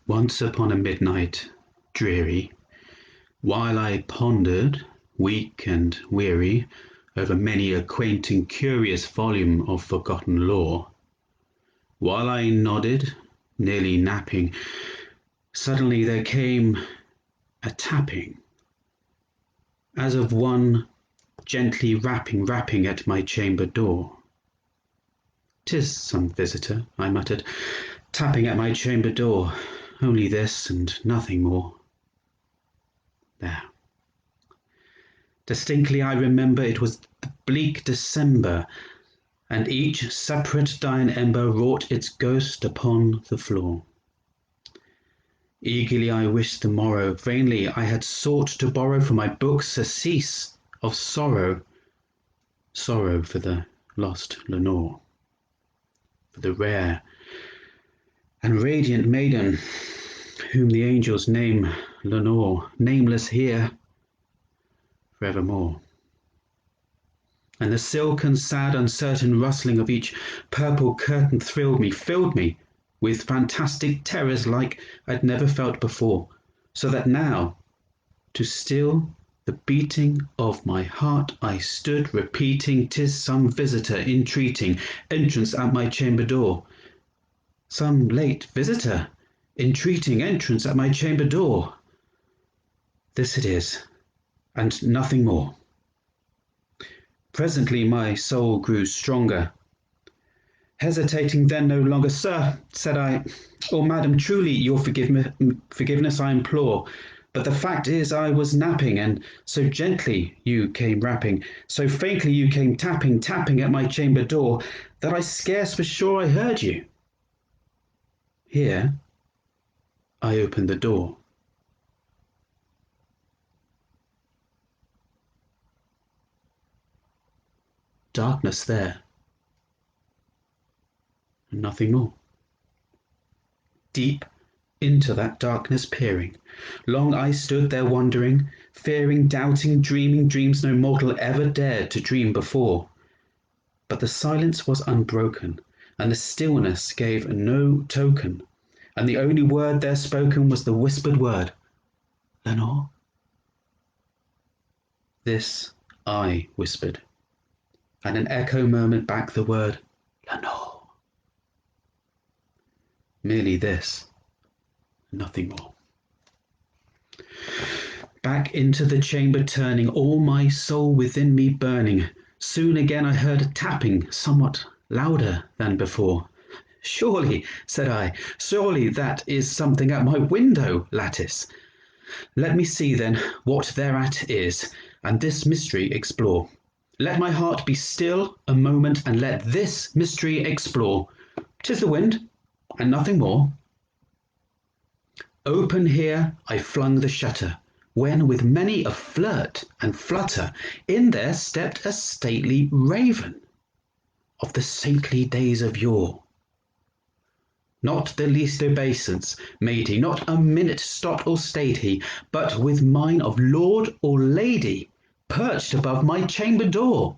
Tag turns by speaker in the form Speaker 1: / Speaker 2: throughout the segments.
Speaker 1: Once upon a midnight dreary, while I pondered, weak and weary, over many a quaint and curious volume of forgotten lore, while I nodded, nearly napping, suddenly there came a tapping, as of one gently rapping at my chamber door. "'Tis some visitor," I muttered, "tapping at my chamber door. Only this, and nothing more." There. Distinctly I remember it was the bleak December, and each separate dying ember wrought its ghost upon the floor. Eagerly I wished the morrow, vainly I had sought to borrow from my books surcease of sorrow, sorrow for the lost Lenore, for the rare and radiant maiden whom the angels name Lenore, nameless here forevermore. And the silken, sad, uncertain rustling of each purple curtain thrilled me, filled me with fantastic terrors like I'd never felt before, so that now, to still the beating of my heart, I stood repeating, "'Tis some visitor entreating entrance at my chamber door. Some late visitor entreating entrance at my chamber door. This it is, and nothing more." Presently my soul grew stronger. Hesitating then no longer, "Sir," said I, "or madam, truly your forgiveness I implore. But the fact is I was napping, and so gently you came rapping, so faintly you came tapping at my chamber door, that I scarce was sure I heard you." Here I opened the door. Darkness there, and nothing more. Deep into that darkness peering, long I stood there wondering, fearing, doubting, dreaming dreams no mortal ever dared to dream before. But the silence was unbroken, and the stillness gave no token, and the only word there spoken was the whispered word, "Lenore?" This I whispered, and an echo murmured back the word, "Lenore." Merely this, nothing more. Back into the chamber turning, all my soul within me burning, soon again I heard a tapping, somewhat louder than before. "Surely," said I, "surely that is something at my window lattice. Let me see then what thereat is, and this mystery explore. Let my heart be still a moment, and let this mystery explore. 'Tis the wind, and nothing more." Open here I flung the shutter, when with many a flirt and flutter in there stepped a stately raven of the saintly days of yore. Not the least obeisance made he, not a minute stopped or stayed he, but with mine of lord or lady perched above my chamber door.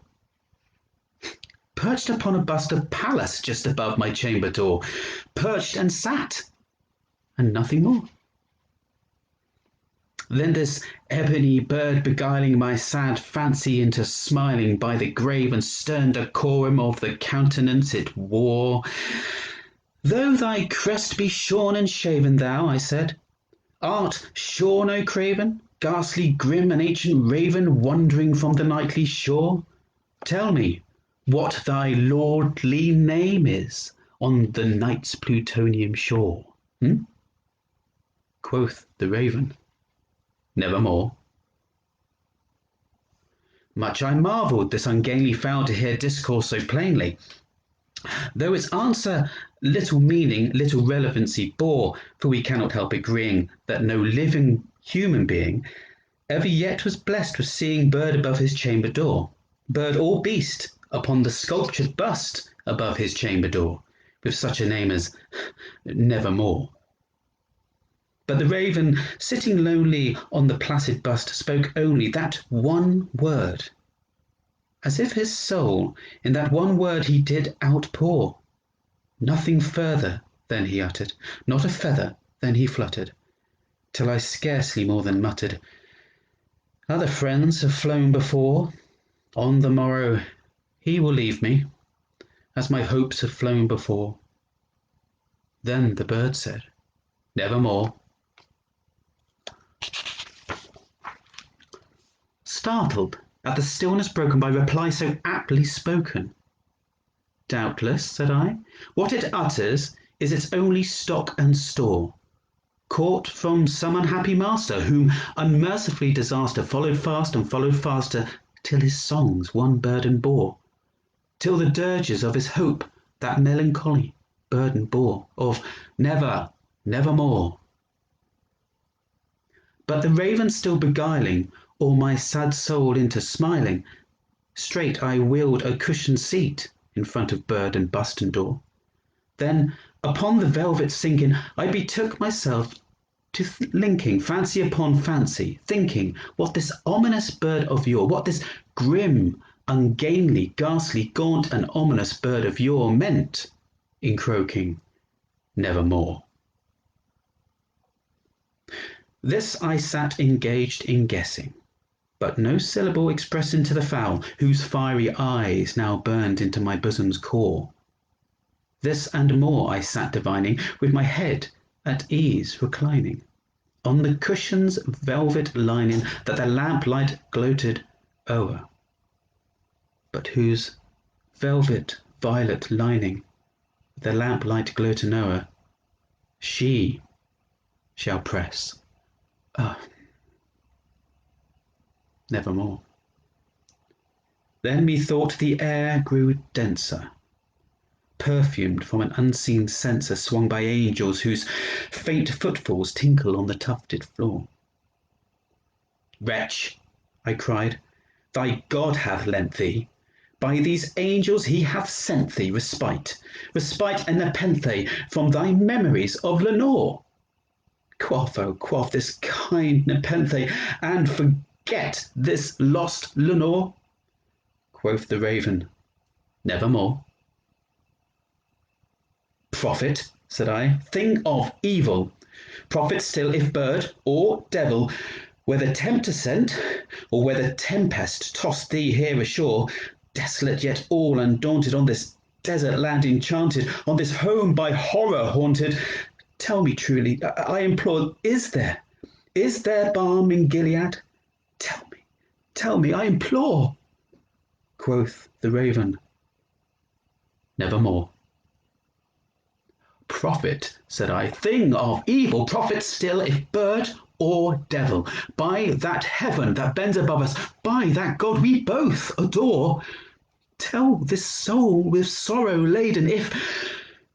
Speaker 1: Perched upon a bust of Pallas just above my chamber door, perched and sat, and nothing more. Then this ebony bird beguiling my sad fancy into smiling by the grave and stern decorum of the countenance it wore. "Though thy crest be shorn and shaven, thou," I said, "art shorn, O craven, ghastly, grim, and ancient raven, wandering from the nightly shore? Tell me what thy lordly name is on the night's Plutonian shore." Quoth the raven, "Nevermore." Much I marvelled this ungainly fowl to hear discourse so plainly, though its answer little meaning, little relevancy bore, for we cannot help agreeing that no living human being ever yet was blessed with seeing bird above his chamber door, bird or beast upon the sculptured bust above his chamber door, with such a name as Nevermore. But the raven, sitting lonely on the placid bust, spoke only that one word, as if his soul in that one word he did outpour. Nothing further than he uttered, not a feather than he fluttered, till I scarcely more than muttered, "Other friends have flown before, on the morrow he will leave me, as my hopes have flown before." Then the bird said, "Nevermore." Startled at the stillness broken by reply so aptly spoken. "Doubtless," said I, "what it utters is its only stock and store, caught from some unhappy master, whom unmercifully disaster followed fast and followed faster, till his songs one burden bore, till the dirges of his hope that melancholy burden bore, of never, nevermore." But the raven still beguiling all my sad soul into smiling, straight I wheeled a cushioned seat in front of bird and bust and door. Then upon the velvet sinking, I betook myself to linking fancy upon fancy, thinking what this ominous bird of yore, what this grim, ungainly, ghastly, gaunt, and ominous bird of yore meant in croaking "Nevermore." This I sat engaged in guessing, but no syllable expressing to the fowl, whose fiery eyes now burned into my bosom's core. This and more I sat divining, with my head at ease reclining on the cushion's velvet lining that the lamplight gloated o'er, but whose velvet violet lining the lamplight gloating o'er, she shall press, ah, nevermore. Then methought the air grew denser, perfumed from an unseen censer swung by angels, whose faint footfalls tinkle on the tufted floor. "Wretch," I cried, "thy God hath lent thee, by these angels he hath sent thee respite, respite and nepenthe from thy memories of Lenore. Quaff, oh quaff this kind nepenthe, and forget this lost Lenore." Quoth the raven, "Nevermore." "Prophet," said I, "thing of evil, prophet still if bird or devil, whether tempter sent, or whether tempest tossed thee here ashore, desolate yet all undaunted on this desert land enchanted, on this home by horror haunted, tell me truly, I implore, is there balm in Gilead? Tell me, I implore." Quoth the raven, "Nevermore." "Prophet," said I, "thing of evil, prophet still if bird or devil, by that heaven that bends above us, by that God we both adore, tell this soul with sorrow laden if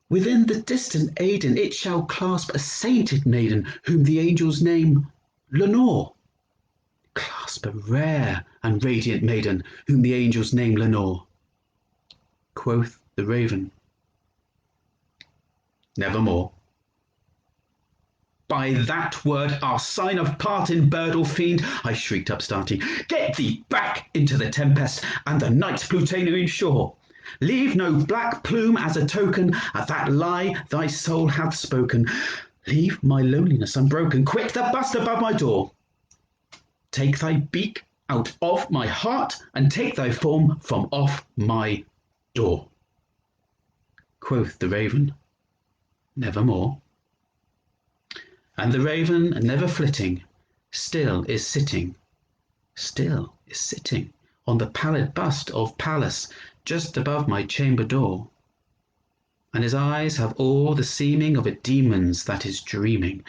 Speaker 1: within the distant Aidenn it shall clasp a sainted maiden whom the angels name Lenore. Clasp a rare and radiant maiden whom the angels name Lenore." Quoth the raven, "Nevermore." "By that word, our sign of parting, bird or fiend," I shrieked up starting, "get thee back into the tempest and the night's Plutonian shore. Leave no black plume as a token of that lie thy soul hath spoken. Leave my loneliness unbroken. Quick, the bust above my door. Take thy beak out of my heart, and take thy form from off my door." Quoth the raven, "Nevermore." And the raven, never flitting, still is sitting on the pallid bust of Pallas just above my chamber door, and his eyes have all the seeming of a demon's that is dreaming,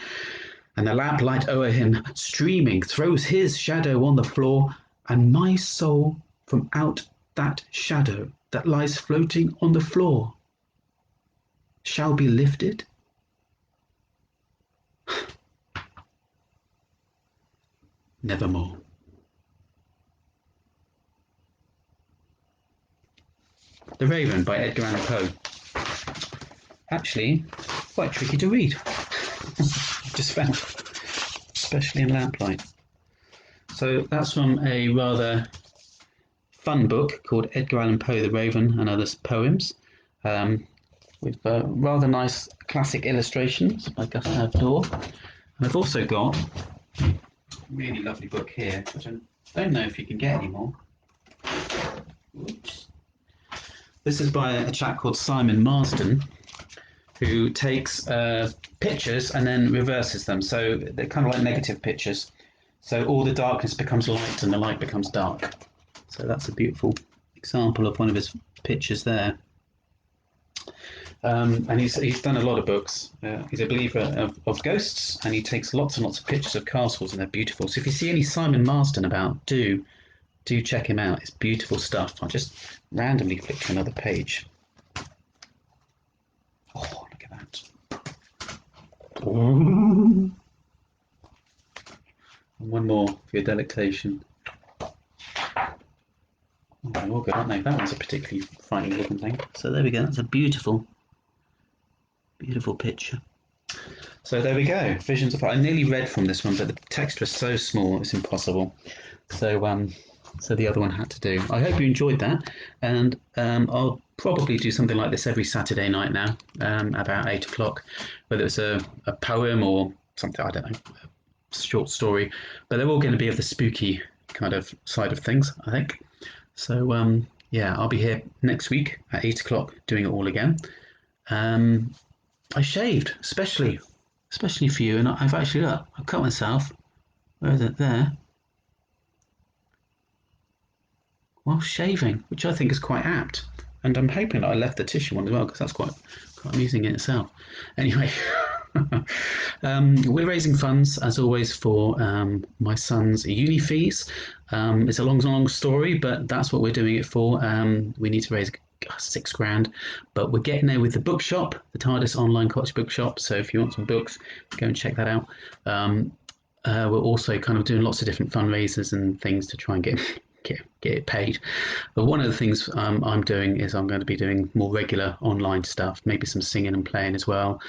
Speaker 1: and the lamplight o'er him streaming throws his shadow on the floor, and my soul from out that shadow that lies floating on the floor shall be lifted. Nevermore. The Raven by Edgar Allan Poe. Actually, quite tricky to read. Just found, especially in lamplight. So that's from a rather fun book called Edgar Allan Poe, The Raven and Other Poems, with rather nice classic illustrations by Gustave Doré. And I've also got a really lovely book here, which I don't know if you can get anymore. Oops. This is by a chap called Simon Marsden, who takes pictures and then reverses them. So they're kind of like negative pictures. So all the darkness becomes light and the light becomes dark. So that's a beautiful example of one of his pictures there. And he's done a lot of books. He's a believer of ghosts, and he takes lots and lots of pictures of castles, and they're beautiful. So if you see any Simon Marsden about, do check him out. It's beautiful stuff. I'll just randomly flick to another page. Oh, look at that. And one more for your delectation. Oh, they're all good, aren't they? That one's a particularly frightening looking thing. So there we go. That's a beautiful, beautiful picture. So there we go. Visions of... I nearly read from this one, but the text was so small it's impossible. So the other one had to do. I hope you enjoyed that, and I'll probably do something like this every Saturday night now, about 8 o'clock, whether it's a poem or something, I don't know, a short story, but they're all going to be of the spooky kind of side of things, I think. So yeah, I'll be here next week at 8 o'clock doing it all again. I shaved, especially for you, and I've actually I've cut myself. Where is it? There. While shaving, which I think is quite apt, and I'm hoping that I left the tissue one as well, because that's quite amusing in itself. Anyway, we're raising funds as always for my son's uni fees. It's a long story, but that's what we're doing it for. We need to raise £6,000, but we're getting there with the bookshop, the TARDIS online cottage bookshop. So if you want some books, go and check that out. We're also kind of doing lots of different fundraisers and things to try and get it paid. But one of the things I'm doing is I'm going to be doing more regular online stuff, maybe some singing and playing as well.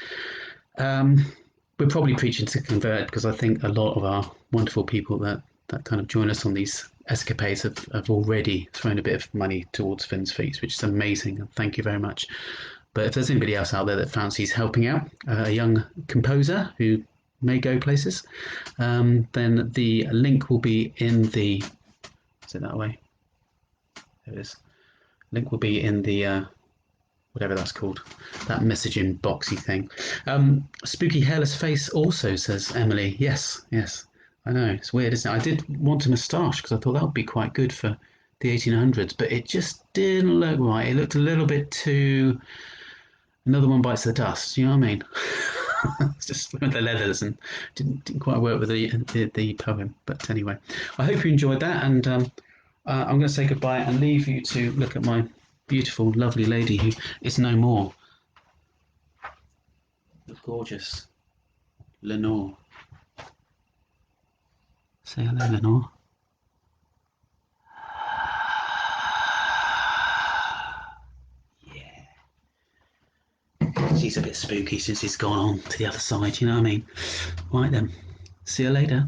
Speaker 1: We're probably preaching to convert, because I think a lot of our wonderful people that kind of join us on these escapades have already thrown a bit of money towards Finn's fees, which is amazing, and thank you very much. But if there's anybody else out there that fancies helping out, a young composer who may go places, then the link will be in the... Is it that way? There it is. Link will be in the whatever that's called, that messaging boxy thing. Spooky hairless face also, says Emily. Yes, I know, it's weird, isn't it? I did want a moustache because I thought that would be quite good for the 1800s, but it just didn't look right. It looked a little bit too... Another one bites the dust, you know what I mean? It's just with the leathers, and didn't quite work with the poem. But anyway, I hope you enjoyed that, and I'm going to say goodbye and leave you to look at my beautiful, lovely lady who is no more. The gorgeous Lenore. Say hello, Lenore. She's a bit spooky since he's gone on to the other side, you know what I mean? Right then, see you later.